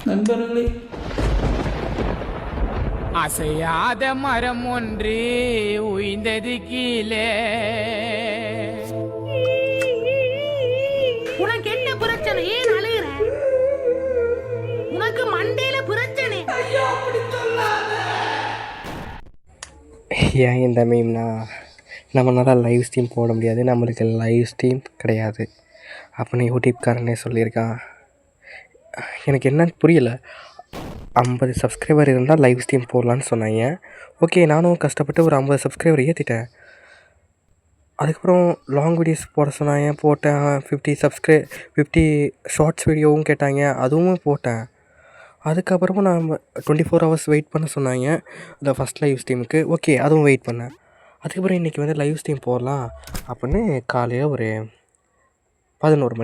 நண்பர்களே, அசையாத மரம் ஒன்று உய்ந்தது கீழே. உனக்கு என்ன பிரச்சனை? ஏன் அழுகிற? உனக்கு மண்டையில பிரச்சனை. ஏன் இந்த மீம்னா நம்மளால் லைவ் ஸ்ட்ரீம் போட முடியாது, நம்மளுக்கு லைவ் ஸ்ட்ரீம் கிடையாது அப்படின்னு யூடியூப்காரனே சொல்லியிருக்கான். எனக்கு என்னன்னு புரியலை. 50 சப்ஸ்கிரைபர் இருந்தால் லைவ் ஸ்ட்ரீம் போடலான்னு சொன்னாங்க. ஓகே, நானும் கஷ்டப்பட்டு ஒரு 50 சப்ஸ்கிரைபர் ஏற்றிட்டேன். அதுக்கப்புறம் லாங் வீடியோஸ் போட சொன்னாங்க, போட்டேன். 50 ஷார்ட்ஸ் வீடியோவும் கேட்டாங்க, அதுவும் போட்டேன். அதுக்கப்புறமா நான் 24 ஹவர்ஸ் வெயிட் பண்ண சொன்னாங்க இந்த ஃபஸ்ட் லைவ் ஸ்ட்ரீமுக்கு. ஓகே, அதுவும் வெயிட் பண்ணேன். அதுக்கப்புறம் இன்றைக்கி வந்து லைவ் ஸ்ட்ரீம் போடலாம் அப்படின்னு காலையில் ஒரு 11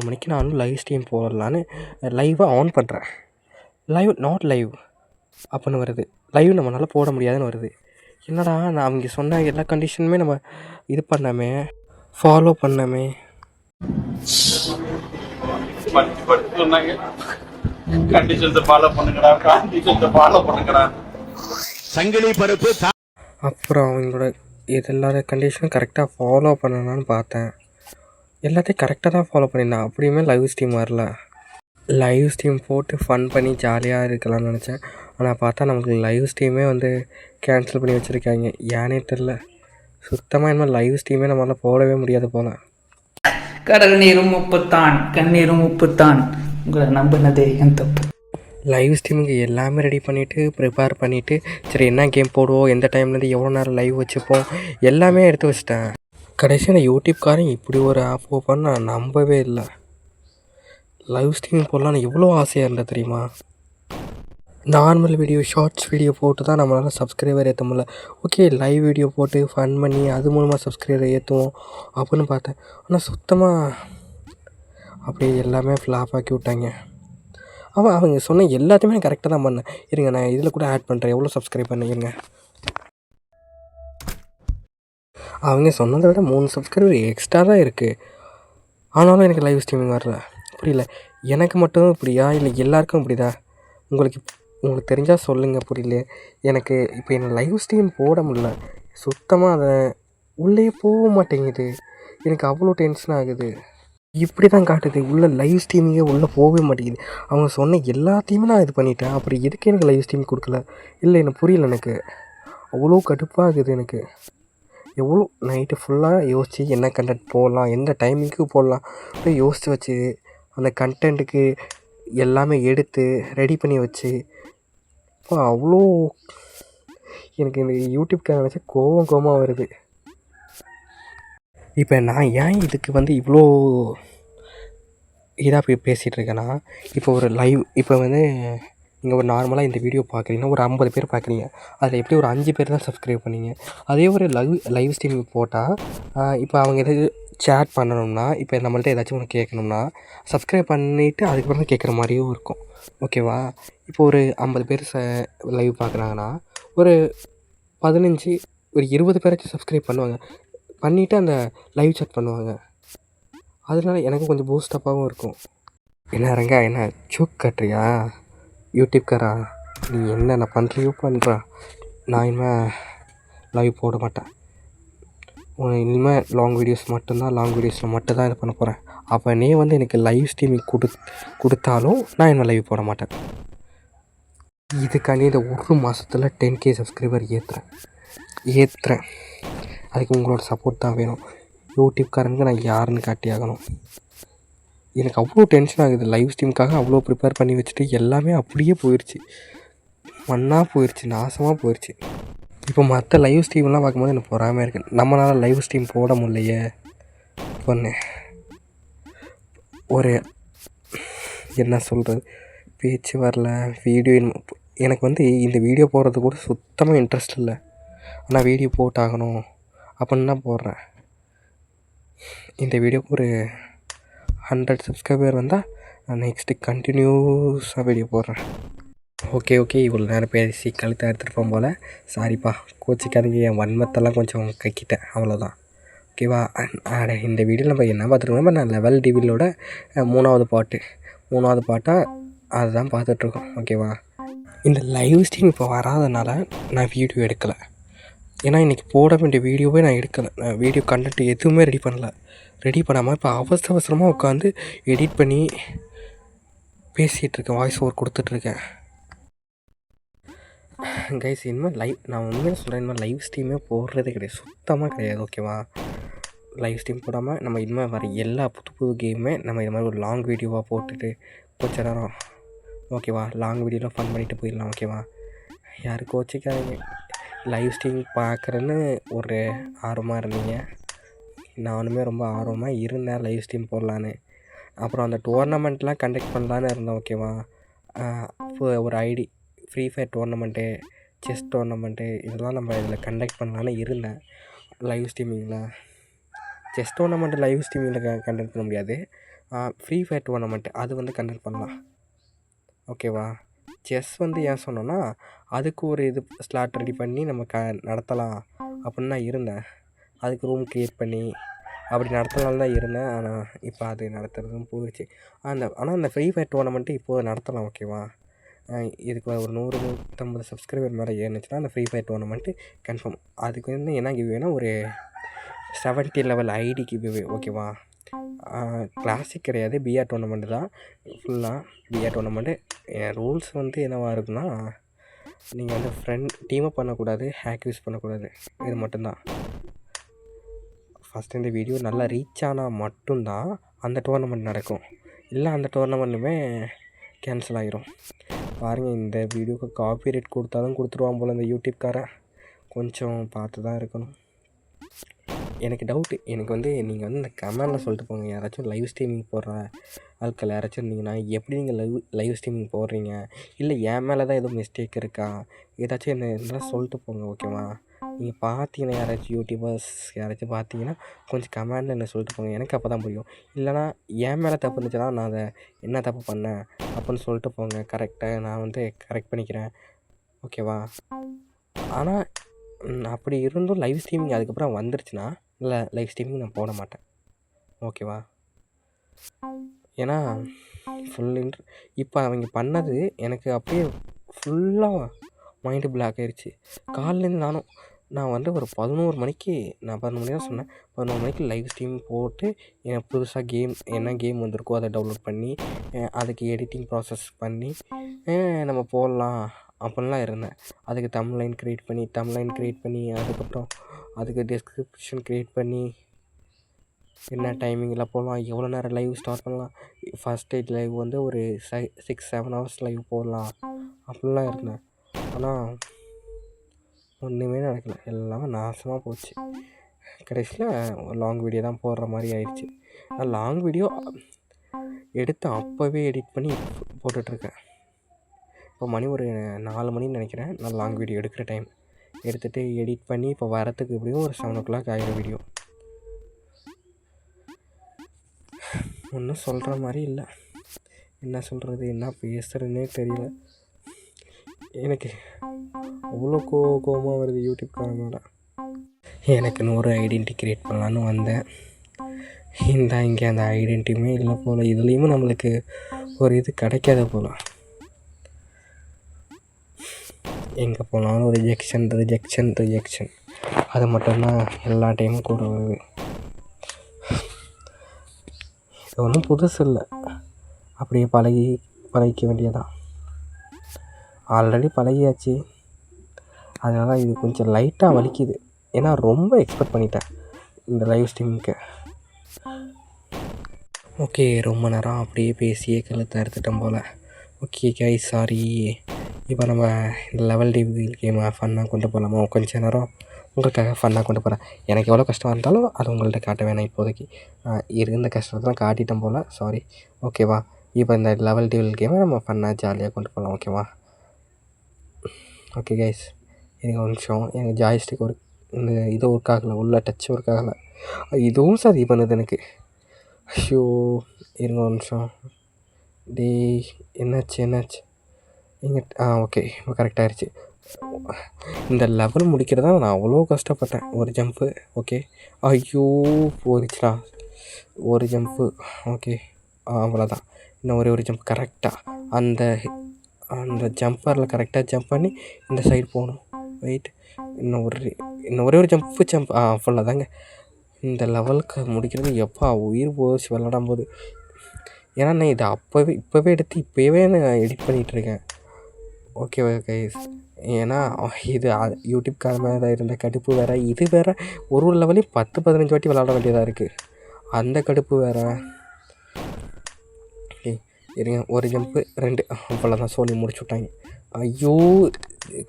மணிக்கு நான் வந்து லைவ் ஸ்ட்ரீம் போடலான்னு லைவை ஆன் பண்ணுறேன். லைவ் நாட் லைவ் அப்படின்னு வருது. லைவ் நம்மளால் போட முடியாதுன்னு வருது. என்னடா, நான் அவங்க சொன்ன எல்லா கண்டிஷனுமே நம்ம இது பண்ணாமே, ஃபாலோ பண்ணாமே. அப்புறம் அவங்களோட எல்லா கண்டிஷனும் கரெக்டாக ஃபாலோ பண்ணலான்னு பார்த்தேன். எல்லாத்தையும் கரெக்டாக தான் ஃபாலோ பண்ணியிருந்தேன். அப்படியுமே லைவ் ஸ்ட்ரீம் வரல. லைவ் ஸ்ட்ரீம் போட்டு ஃபன் பண்ணி ஜாலியாக இருக்கலாம்னு நினச்சேன். ஆனால் பார்த்தா நமக்கு லைவ் ஸ்ட்ரீமே வந்து கேன்சல் பண்ணி வச்சுருக்காங்க. ஏன்னே தெரில. சுத்தமாக இனிமேல் லைவ் ஸ்ட்ரீமே நம்மளால் போடவே முடியாது போல். கடல் நீரும் உப்புத்தான், கண்ணீரும் உப்புத்தான். உங்களை நம்பினதே என் தப்பு. லைவ் ஸ்ட்ரீமுக்கு எல்லாமே ரெடி பண்ணிவிட்டு ப்ரிப்பேர் பண்ணிவிட்டு, சரி என்ன கேம் போடுவோம், எந்த டைம்லேருந்து எவ்வளோ நேரம் லைவ் வச்சுப்போம், எல்லாமே எடுத்து வச்சிட்டேன். கடைசியில் யூடியூப்காரன் இப்படி ஒரு ஆப் ஓப்பன் நான் நம்பவே இல்லை. லைவ் ஸ்ட்ரீம் போடலான்னு எவ்வளோ ஆசையாக இருந்தது தெரியுமா. நார்மல் வீடியோ, ஷார்ட்ஸ் வீடியோ போட்டு தான் நம்மளால் சப்ஸ்கிரைபர் ஏற்ற முடியல. ஓகே, லைவ் வீடியோ போட்டு ஃபன் பண்ணி அது மூலமாக சப்ஸ்கிரைபர் ஏற்றுவோம் அப்படின்னு பார்த்தேன். ஆனால் சுத்தமாக அப்படியே எல்லாமே ஃப்ளாப் ஆக்கி விட்டாங்க. அவங்க சொன்ன எல்லாத்தையுமே கரெக்டாக தான் பண்ணேன். இருங்க, நான் இதில் கூட ஆட் பண்ணுறேன் எவ்வளோ சப்ஸ்கிரைப் பண்ணிருங்க. அவங்க சொன்னதை விட 3 சப்ஸ்கிரைபர் எக்ஸ்ட்ரா தான் இருக்குது. ஆனாலும் எனக்கு லைவ் ஸ்ட்ரீமிங் வரல. புரியல, எனக்கு மட்டும் இப்படியா இல்லை எல்லாருக்கும் இப்படிதா? உங்களுக்கு தெரிஞ்சால் சொல்லுங்கள். புரியல எனக்கு. இப்போ என்ன லைவ் ஸ்ட்ரீம் போட முடியல. சுத்தமாக அதை உள்ளே போக மாட்டேங்குது. எனக்கு அவ்வளோ டென்ஷன் ஆகுது. இப்படி தான் காட்டுது, உள்ளே லைவ் ஸ்ட்ரீமிங்கே உள்ளே போகவே மாட்டேங்குது. அவங்க சொன்ன எல்லாத்தையுமே நான் இது பண்ணிட்டேன். அப்புறம் எதுக்கு எனக்கு லைவ் ஸ்ட்ரீம் கொடுக்கல? இல்லை, எனக்கு புரியல. எனக்கு அவ்வளோ கடுப்பாகுது. எனக்கு எவ்வளோ நைட்டு ஃபுல்லாக யோசித்து என்ன கண்டென்ட் போடலாம், எந்த டைமிங்க்கு போடலாம் போய் யோசித்து வச்சு அந்த கண்டென்ட்டுக்கு எல்லாமே எடுத்து ரெடி பண்ணி வச்சு இப்போ அவ்வளோ எனக்கு இந்த யூடியூப்காரன் நினச்சா கோவமாக வருது. இப்போ நான் ஏன் இதுக்கு வந்து இவ்வளோ இதாக போய் பேசிகிட்டு இருக்கேன்னா, இப்போ ஒரு லைவ், இப்போ வந்து நீங்கள் ஒரு நார்மலாக இந்த வீடியோ பார்க்குறீங்கன்னா ஒரு 50 பேர் பார்க்குறீங்க. அதில் எப்படி ஒரு 5 பேர் தான் சப்ஸ்கிரைப் பண்ணீங்க. அதே ஒரு லைவ் ஸ்ட்ரீம் போட்டால் இப்போ அவங்க எதாவது சேட் பண்ணணும்னா, இப்போ நம்மள்ட்ட ஏதாச்சும் ஒன்று கேட்கணும்னா சப்ஸ்கிரைப் பண்ணிவிட்டு அதுக்கப்புறம் தான் கேட்குற மாதிரியும் இருக்கும். ஓகேவா? இப்போ ஒரு 50 பேர் லைவ் பார்க்குறாங்கன்னா ஒரு 15 ஒரு 20 பேராச்சும் சப்ஸ்கிரைப் பண்ணுவாங்க. பண்ணிவிட்டு அந்த லைவ் சேட் பண்ணுவாங்க. அதனால எனக்கு கொஞ்சம் பூஸ்டப்பாகவும் இருக்கும். என்ன ரங்கா, என்ன சூக் கட்டுறியா யூடியூப்காரா? நீ என்னென்ன பண்ணுறியோ பண்ணுறா. நான் இனிமேல் லைவ் போட மாட்டேன். இனிமேல் லாங் வீடியோஸ் மட்டும்தான், லாங் வீடியோஸில் மட்டும்தான் இது பண்ண போகிறேன். அப்போ நீ வந்து எனக்கு லைவ் ஸ்ட்ரீமிங் கொடுத்தாலும் நான் இனிமேல் லைவ் போட மாட்டேன். இதுக்காண்டி இந்த ஒரு மாதத்தில் 10K சப்ஸ்கிரைபர் ஏற்றுறேன். அதுக்கு உங்களோட சப்போர்ட் தான் வேணும். யூடியூப்காரனுக்கு நான் யாருன்னு காட்டி ஆகணும். எனக்கு அவ்வளோ டென்ஷன் ஆகுது. லைவ் ஸ்ட்ரீமுக்காக அவ்வளோ ப்ரிப்பேர் பண்ணி வச்சுட்டு எல்லாமே அப்படியே போயிடுச்சு, மண்ணாக போயிடுச்சு, நாசமாக போயிடுச்சு. இப்போ மற்ற லைவ் ஸ்ட்ரீம்லாம் பார்க்கும்போது எனக்கு பொறாமையாக இருக்குது. நம்மளால் லைவ் ஸ்ட்ரீம் போட முடியலையே. பொண்ணு ஒரு என்ன சொல்கிறது, பேச்சு வரல. வீடியோ எனக்கு வந்து இந்த வீடியோ போடுறது கூட சுத்தமாக இன்ட்ரெஸ்ட் இல்லை. ஆனால் வீடியோ போட்டாகணும் அப்படின்னு தான் போடுறேன். இந்த வீடியோக்கு ஒரு 100 சப்ஸ்கிரைபர் வந்தால் நான் நெக்ஸ்ட்டு கண்டினியூஸாக வீடியோ போடுறேன். ஓகே, இவ்வளோ நேரம் பேசி கழுத்தை எடுத்துருப்போம் போல். சாரிப்பா, கோச்சிக்காதீங்க. என் வன்மத்தெல்லாம் கொஞ்சம் கக்கிட்டேன், அவ்வளோதான். ஓகேவா? இந்த வீடியோவில் நம்ம என்ன பார்த்துருக்கோம், நான் லெவல் டிவிலோட 3வது பாட்டாக அதுதான் பார்த்துட்ருக்கோம். ஓகேவா? இந்த லைவ் ஸ்ட்ரீம் இப்போ வராதனால நான் வீடியோ எடுக்கலை. ஏன்னா இன்றைக்கி போட வேண்டிய வீடியோவே நான் எடுக்கலை. நான் வீடியோ கண்டென்ட் எதுவுமே ரெடி பண்ணல. ரெடி பண்ணாமல் இப்போ அவசரமாக உட்காந்து எடிட் பண்ணி பேசிகிட்ருக்கேன், வாய்ஸ் ஓவர் கொடுத்துட்ருக்கேன். கைஸ் இனிமேல் நான் உண்மையாக சொல்கிறேன், இனிமேல் லைவ் ஸ்ட்ரீமே போடுறதே கிடையாது, சுத்தமாக கிடையாது. ஓகேவா? லைவ் ஸ்ட்ரீம் போடாமல் நம்ம இனிமேல் வர எல்லா புது கேமுமே நம்ம இது மாதிரி ஒரு லாங் வீடியோவாக போட்டுட்டு கொஞ்ச நேரம், ஓகேவா, லாங் வீடியோவில் ஃபன் பண்ணிவிட்டு போயிடலாம். ஓகேவா? யாரும் கோச்சிக்காதீங்க. லைவ் ஸ்ட்ரீம் பார்க்குறேன்னு ஒரு ஆர்வமாக இருந்தீங்க. நானுமே ரொம்ப ஆர்வமாக இருந்தேன் லைவ் ஸ்ட்ரீம் போடலான்னு. அப்புறம் அந்த டோர்னமெண்ட்லாம் கண்டக்ட் பண்ணலான்னு இருந்தேன். ஓகேவா? இப்போ ஒரு ID free fire tournament, chess tournament இதெல்லாம் நம்ம இதில் கண்டக்ட் பண்ணலான்னு இருந்தேன் லைவ் ஸ்ட்ரீமிங்கில். செஸ் டோர்னமெண்ட்டு லைவ் ஸ்ட்ரீமிங்கில் கண்டக்ட் பண்ண முடியாது. ஃப்ரீ ஃபயர் டோர்னமெண்ட்டு அது வந்து கண்டக்ட் பண்ணலாம். ஓகேவா? செஸ் வந்து ஏன் சொன்னோன்னா, அதுக்கு ஒரு இது ஸ்லாட் ரெடி பண்ணி நம்ம நடத்தலாம் அப்படின்னு நான் இருந்தேன். அதுக்கு ரூம் க்ரியேட் பண்ணி அப்படி நடத்தலான்னு தான் இருந்தேன். ஆனால் இப்போ அது நடத்துகிறதும் போயிடுச்சு. ஆனால் அந்த ஃப்ரீ ஃபயர் டோர்னமெண்ட்டு இப்போது நடத்தலாம். ஓகேவா? இதுக்கு ஒரு 100-150 சப்ஸ்கிரைபர் மேலே ஏறினுச்சுன்னா அந்த ஃப்ரீ ஃபயர் டோர்னமெண்ட்டு கன்ஃபார்ம். அதுக்கு வந்து என்ன கிவ்வேனா, ஒரு 70 லெவல் ஐடி கிவ்வே. ஓகேவா? கிளாசிக் கிடையாது, பிஆர் டோர்னமெண்ட்டு தான் ஃபுல்லாக. பிஆர் டோர்னமெண்ட்டு ரூல்ஸ் வந்து என்னவாக இருக்குன்னா, நீங்கள் வந்து டீமப் பண்ணக்கூடாது, ஹேக் யூஸ் பண்ணக்கூடாது. இது மட்டும்தான். ஃபஸ்ட்டு இந்த வீடியோ நல்லா ரீச் ஆனால் மட்டும்தான் அந்த டோர்னமெண்ட் நடக்கும். இல்லை அந்த டோர்னமெண்ட்டுமே கேன்சல் ஆகிரும். பாருங்கள், இந்த வீடியோவுக்கு காப்பிரைட் கொடுத்தாலும் கொடுத்துருவான் போல் இந்த யூடியூப்காரன். கொஞ்சம் பார்த்து தான் இருக்கணும். எனக்கு டவுட்டு, எனக்கு வந்து நீங்கள் வந்து இந்த கமெண்டில் சொல்லிட்டு போங்க. யாராச்சும் லைவ் ஸ்ட்ரீமிங் போடுற ஆட்கள் யாராச்சும் இருந்தீங்கன்னா, எப்படி நீங்கள் லைவ் ஸ்ட்ரீமிங் போடுறீங்க, இல்லை என் மேலே தான் எதுவும் மிஸ்டேக் இருக்கா, ஏதாச்சும் என்ன இருந்தால் சொல்லிட்டு போங்க. ஓகேவா? நீங்கள் பார்த்தீங்கன்னா யாராச்சும் யூடியூபர்ஸ் யாராச்சும் பார்த்தீங்கன்னா கொஞ்சம் கமெண்டில் என்ன சொல்லிட்டு போங்க. எனக்கு அப்போ தான் புரியும். இல்லைனா என் மேலே தப்பு இருந்துச்சுன்னா நான் அதை என்ன தப்பு பண்ணேன் அப்படின்னு சொல்லிட்டு போங்க. கரெக்டாக நான் வந்து கரெக்ட் பண்ணிக்கிறேன். ஓகேவா? ஆனால் அப்படி இருந்தும் லைவ் ஸ்ட்ரீமிங் அதுக்கப்புறம் வந்துருச்சுன்னா லைவ் ஸ்ட்ரீமிங் நான் போட மாட்டேன். ஓகேவா? ஏன்னா இப்போ அவங்க பண்ணது எனக்கு அப்படியே ஃபுல்லாக மைண்டு பிளாக் ஆகிடுச்சு. காலையிலேருந்து நான் வந்து ஒரு 11 மணிக்கு, நான் 11 மணி தான் சொன்னேன், 11 மணிக்கு லைவ் ஸ்ட்ரீம் போட்டு எனக்கு புதுசாக என்ன கேம் வந்திருக்கோ அதை டவுன்லோட் பண்ணி அதுக்கு எடிட்டிங் ப்ராசஸ் பண்ணி நம்ம போடலாம் அப்படின்லாம் இருந்தேன். அதுக்கு தம்ப்லைன் க்ரியேட் பண்ணி அதுக்கப்புறம் அதுக்கு டிஸ்கிரிப்ஷன் க்ரியேட் பண்ணி என்ன டைமிங்கில் போடலாம், எவ்வளோ நேரம் லைவ் ஸ்டார்ட் பண்ணலாம், ஃபஸ்ட் எய்ட் லைவ் வந்து ஒரு 6-7 ஹவர்ஸ் லைவ் போடலாம் அப்படிலாம் இருந்தேன். ஆனால் ஒன்றுமே நடக்கலை, எல்லாமே நாசமாக போச்சு. கடைசியில் லாங் வீடியோ தான் போடுற மாதிரி ஆயிடுச்சு. நான் லாங் வீடியோ எடுத்து அப்போவே எடிட் பண்ணி போட்டுட்ருக்கேன். இப்போ மணி ஒரு 4 மணின்னு நினைக்கிறேன் நான் லாங் வீடியோ எடுக்கிற டைம். எடுத்துகிட்டு எடிட் பண்ணி இப்போ வரத்துக்கு எப்படியும் ஒரு 7 o'clock ஆகிடும் வீடியோ. ஒன்றும் சொல்கிற மாதிரி இல்லை. என்ன சொல்கிறது, என்ன பேசுகிறதுனே தெரியல. எனக்கு அவ்வளோ கோபமாக வருது யூடியூப்காரன் மேலே. எனக்குன்னு ஒரு ஐடென்டிட்டி க்ரியேட் பண்ணலான்னு வந்தேன். இங்கே அந்த ஐடென்டிட்டியுமே இல்லை போல். இதுலேயுமே நம்மளுக்கு ஒரு இது கிடைக்காத போல். எங்கே போனாலும் ரிஜெக்ஷன் அது மட்டும்தான் எல்லா டைமும் கூட வருது. இது ஒன்றும் புதுசு இல்லை, அப்படியே பழகிக்க வேண்டியதான். ஆல்ரெடி பழகியாச்சு, அதனால் இது கொஞ்சம் லைட்டாக வலிக்குது. ஏன்னா ரொம்ப எக்ஸ்பெக்ட் பண்ணிட்டேன் இந்த லைவ் ஸ்ட்ரீமிங்க்கு. ஓகே, ரொம்ப நேரம் அப்படியே பேசியே கழுத்தை அறுத்துட்டோம் போல். Okay guys, sorry. இப்போ நம்ம இந்த லெவல் டிவில் கேமை ஃபன்னாக கொண்டு போகலாமா? கொஞ்சம் நேரம் உங்களுக்காக ஃபன்னாக கொண்டு போகிறேன். எனக்கு எவ்வளோ கஷ்டம் இருந்தாலும் அது உங்கள்கிட்ட காட்ட வேணாம் இப்போதைக்கு. இருந்த கஷ்டத்தெலாம் காட்டிட்டேன் போல், சாரி. ஓகேவா? இப்போ இந்த லெவல் டிவில் கேமை நம்ம ஃபன்னாக ஜாலியாக கொண்டு போகலாம். ஓகேவா? ஓகே கைஸ், எனக்கு ஒரு நிமிஷம். எனக்கு ஜாய்ஸ்டிக் இந்த இது ஒர்க் ஆகலை, உள்ள டச் ஒர்க் ஆகலை. இதுவும் சரி பண்ணுது எனக்கு. ஐயோ, இருங்க ஒரு நிமிஷம். என்னாச்சு இங்கே? ஓகே, இப்போ கரெக்டாகிடுச்சு. இந்த லெவல் முடிக்கிறதா நான் அவ்வளோ கஷ்டப்பட்டேன். ஒரு ஜம்ப்பு. ஓகே, ஐயோ போயிடுச்சுடா. ஒரு ஜம்ப்பு. ஓகே, அவ்வளோதான். இன்னும் ஒரே ஒரு ஜம்ப் கரெக்டாக அந்த அந்த ஜம்பரில் கரெக்டாக ஜம்ப் பண்ணி இந்த சைடு போகணும். வெயிட், இன்னும் ஒரே ஒரு ஜம்ப் அவ்வளோதாங்க. இந்த லெவலுக்கு முடிக்கிறது எப்பா உயிர் போச்சு விளாடும் போது. ஏன்னா நான் இதை இப்போவே எடுத்து இப்போவே நான் எடிட் பண்ணிகிட்ருக்கேன். ஓகே கைஸ், ஏன்னா இது யூடியூப்கார மேலே இருந்த கடுப்பு வேறு, இது வேறு. ஒரு லெவலையும் 10-15 வாட்டி விளாட வேண்டியதாக இருக்குது. அந்த கடுப்பு வேறு. இருங்க, ஒரு ஜம்ப்பு 2 அவ்வளோதான், சொல்லி முடிச்சு விட்டாங்க. ஐயோ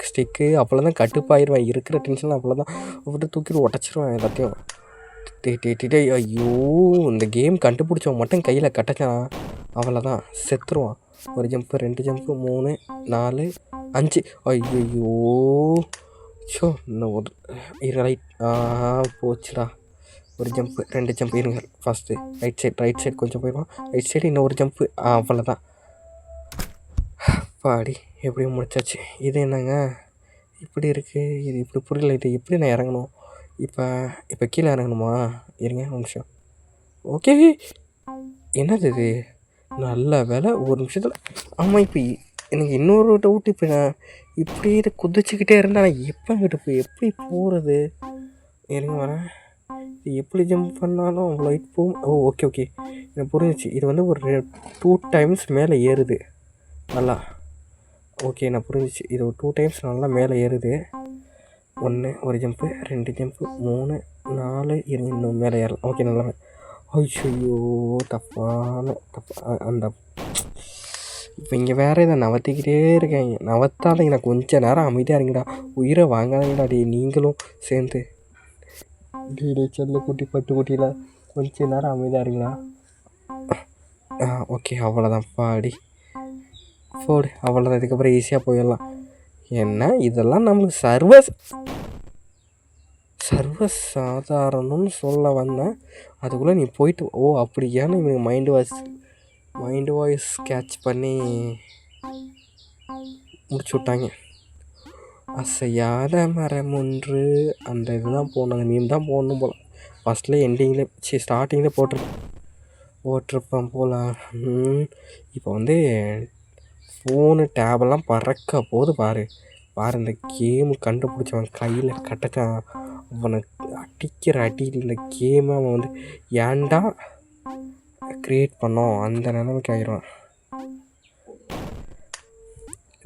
ஸ்டிக்கு அவ்வளோதான், கட்டுப்பாயிருவேன். இருக்கிற டென்ஷனில் அவ்வளோதான் விட்டு தூக்கிட்டு உடச்சிருவேன் எல்லாத்தையும். ஐயோ இந்த கேம் கண்டுபிடிச்சவன் மட்டும் கையில் கட்டச்சான் அவ்வளோதான், செத்துருவான். ஒரு ஜம்ப்பு 2 ஜம்ப்பு 3 4 5. ஐயோ ஷோ, இன்னும் ஒரு ரைட் போச்சுடா. ஒரு ஜம்ப்பு 2 ஜம்ப். இருங்க, ஃபஸ்ட்டு ரைட் சைடு கொஞ்சம் போயிடுவான். ரைட் சைடு இன்னும் ஒரு ஜம்ப்பு அவ்வளோதான். பாடி எப்படியும் முடிச்சாச்சு. இது என்னங்க இப்படி இருக்குது? இது இப்படி புரியல. இது எப்படி நான் இறங்கணும்? இப்போ கீழே இறங்கணுமா? இருங்க ஒரு நிமிஷம். ஓகே, என்னது இது? நல்ல வேலை ஒரு நிமிஷத்தில். ஆமாம், இப்போ எனக்கு இன்னொரு டவுட். இப்போ நான் இப்படி இதை குதிச்சுக்கிட்டே இருந்தால் நான் எப்படி போகிறது? இருங்க வரேன். இது எப்படி ஜம்ப் பண்ணாலும் அவ்வளோ ஹைட் போகும். ஓகே எனக்கு புரிஞ்சிச்சு. இது வந்து ஒரு 2 டைம்ஸ் மேலே ஏறுது நல்லா. ஓகே, நான் புரிஞ்சிச்சு. இது ஒரு 2 டைம்ஸ் நல்லா மேலே ஏறுது. 1 ஒரு ஜம்ப்பு 2 ஜம்ப்பு 3 4 இன்னும் மேலே ஏறலாம். ஓகே, நல்லா. ஐயோ தப்பா அந்த இப்போ இங்கே வேறு இதை நவத்திக்கிட்டே இருக்காங்க. நவத்தால் எனக்கு கொஞ்சம் நேரம் அமைதியாக இருங்கடா, உயிரை வாங்காதீங்கடா. நீங்களும் சேர்ந்து செல்ல குட்டி பட்டுக்குட்டியில் கொஞ்சம் நேரம் அமைதியாக இருங்கடா. ஓகே, அவ்வளோதான். பாடி போடு, அவ்வளோதான். இதுக்கப்புறம் ஈஸியாக போயிடலாம். என்ன இதெல்லாம் நம்மளுக்கு சர்வசாதாரணம்னு சொல்ல வந்தேன். அதுக்குள்ளே நீ போயிட்டு அப்படியான்னு இவங்க மைண்டு வாய்ஸ் கேட்ச் பண்ணி முடிச்சு விட்டாங்க. அசையாத மரம் ஒன்று, அந்த இதுதான் போடணும், அந்த மீம் தான் போடணும் போல். ஃபஸ்ட்டில் எண்டிங்கில் ஸ்டார்டிங்கில் போட்டிருப்பேன் போல். இப்போ வந்து ஃபோனு டேபெல்லாம் பறக்க போது பாரு. இந்த கேமு கண்டுபிடிச்சவன் கையில் கட்டச்சான். அவனை அடிக்கிற அடியில் இந்த கேமை அவன் வந்து ஏன்டா க்ரியேட் பண்ணோம் அந்த நிலைமைக்கு ஆயிடுவான்.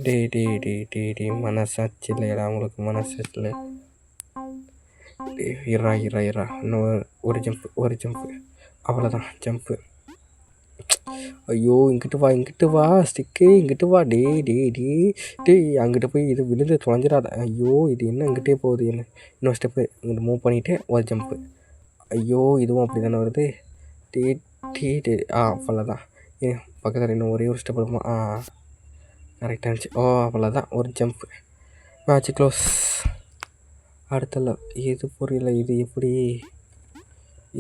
டே மனசாட்சி இல்லையா அவங்களுக்கு? மனசாட்சி இல்லை. இரா இன்னும் ஒரு ஜம்ப்பு அவ்வளோதான். ஜம்ப்பு. ஐயோ இங்கிட்டு வா ஸ்டிக்கு, இங்கிட்டு வா. டே அங்கிட்டு போய் இது விழுந்து தொலைஞ்சிடாத. ஐயோ இது என்ன இங்கிட்டே போகுது? என்ன இன்னொரு ஸ்டெப்பு இங்கிட்டு மூவ் பண்ணிவிட்டு ஒரு ஜம்ப்பு. ஐயோ இதுவும் அப்படி தானே வருது. டே அவ்வளோதான். பக்கத்தில் இன்னும் ஒரே ஒரு ஸ்டெப் இருக்குமா? கரெக்டாக இருந்துச்சு. அவ்வளோதான், ஒரு ஜம்ப்பு. Match close. அடுத்தல இது புரியல. இது எப்படி?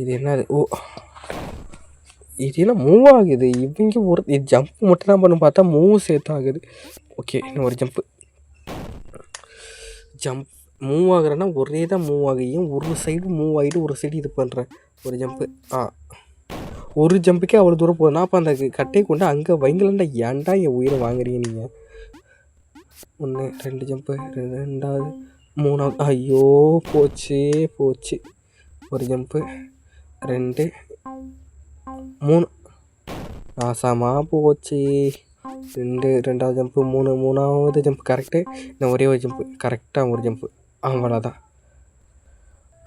இது என்னது? இது என்ன மூவ் ஆகுது? இவங்க இது ஜம்ப் மட்டும் தான் பண்ண பார்த்தா மூவ் சேர்த்து ஆகுது. ஓகே, இன்னும் ஒரு ஜம்ப் மூவ் ஆகுறேன்னா ஒரே தான் மூவ் ஆகியும் ஒரு சைடு மூவ் ஆகிட்டு ஒரு சைடு இது பண்ணுறேன். ஒரு ஜம்ப்பு. ஒரு ஜம்புக்கே அவ்வளோ தூரம் போகுதுன்னா அப்போ அந்த கட்டையை கொண்டு அங்கே வைங்கலண்டா. ஏன்டா என் உயிரை வாங்குறீங்க நீங்கள்? 1 2 ஜம்ப்பு 2வது 3வது. ஐயோ போச்சு. ஒரு ஜம்ப்பு 2 3 நாசமாக போச்சு. 2வது ஜம்ப்பு 3வது ஜம்ப் கரெக்டு. இன்னும் ஒரே ஒரு ஜம்ப்பு கரெக்டாக ஒரு ஜம்ப்பு. அவ்வளோதான்.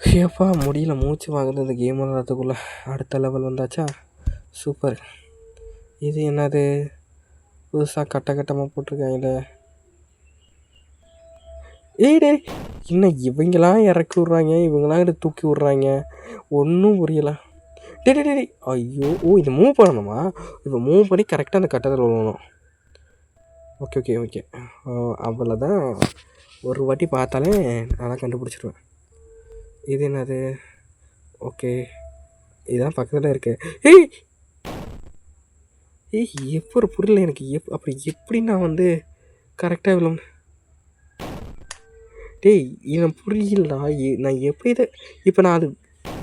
ஏப்பா முடியல, மூச்சு வாங்குது இந்த கேம் விளாட்றதுக்குள்ளே. அடுத்த லெவல் வந்தாச்சா? சூப்பர். இது என்னது புதுசாக கட்டமாக போட்டிருக்காங்களே? டே இன்னும் இவங்களாம் இறக்கி விட்றாங்க, இவங்களாம் இதை தூக்கி விட்றாங்க. ஒன்றும் புரியலை. டே ஐயோ இது மூவ் பண்ணணுமா? இப்போ மூவ் பண்ணி கரெக்டாக அந்த கட்டத்தில் விழணும். ஓகே அவ்வளோதான். ஒரு வாட்டி பார்த்தாலே நான் கண்டுபிடிச்சிடுவேன். இது என்னது? ஓகே இதுதான் பக்கத்தில் இருக்கு. எப்போ புரியல எனக்கு. அப்படி எப்படி நான் வந்து கரெக்டாக விழும்? எனக்கு புரியலடா. நான் எப்படி இதை இப்போ நான் அது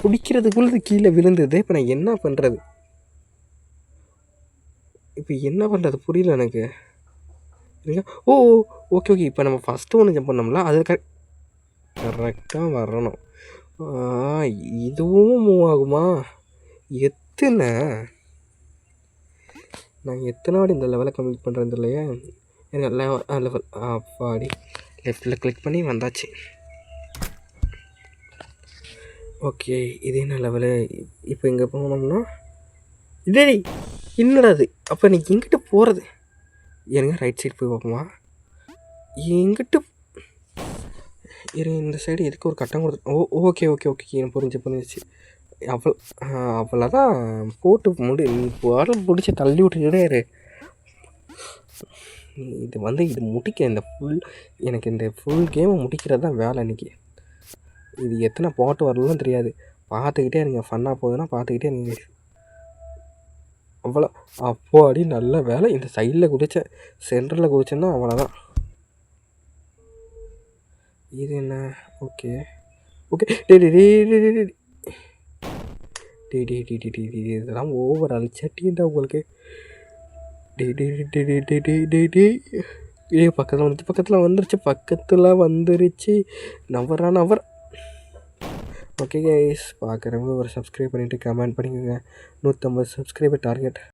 பிடிக்கிறதுக்குள்ளது கீழே விழுந்தது. இப்போ நான் என்ன பண்ணுறது? இப்போ என்ன பண்ணுறது புரியல எனக்கு. இல்லையா? ஓ ஓகே ஓகே. இப்போ நம்ம ஃபஸ்ட்டு ஒன்று ஜம்ப் பண்ணோம்ல அது கரெக்டாக வரணும். இதுவும் மூவ் ஆகுமா? எத்தனை நான் எத்தனை வாடி இந்த லெவலை கம்ப்ளீட் பண்ணுறது இல்லையா? எனக்கு லெவல் அப்பாடி லெஃப்டில் கிளிக் பண்ணி வந்தாச்சு. ஓகே இது என்ன லெவலு? இப்போ இங்கே போனோம்னா இதே என்னடா அது? அப்போ நீ எங்கிட்ட போகிறது? எனக்கு ரைட் சைடு போய் பார்ப்போமா? எங்கிட்ட இந்த சைடு எதுக்கு ஒரு கட்டம் கொடுத்து ஓகே ஓகே ஓகே எனக்கு புரிஞ்சிச்சு. அவ்வளோதான் போட்டு நீ பாடல் பிடிச்சி தள்ளி விட்டுக்கிட்டே இரு. இது முடிக்க எனக்கு இந்த ஃபுல் கேமை முடிக்கிறது தான் வேலை இன்றைக்கி. இது எத்தனை பாட்டு வரலாம் தெரியாது. பார்த்துக்கிட்டே இருங்க. ஃபன்னாக போகுதுன்னா பார்த்துக்கிட்டே இருங்க. அவ்வளோ அப்போ நல்ல வேலை. இந்த சைடில் குதித்தேன், சென்டரில் குதிச்சேன்னா அவ்வளோதான். இது என்ன? ஓகே ஓகே இதெல்லாம் ஓவர் அழிச்சாட்டின்டா உங்களுக்கு. பக்கத்தில் வந்துருச்சு. நவர். ஓகே கைஸ், பார்க்குறவங்க ஒரு சப்ஸ்கிரைப் பண்ணிவிட்டு கமெண்ட் பண்ணிக்கோங்க. 150 சப்ஸ்கிரைபர் டார்கெட்.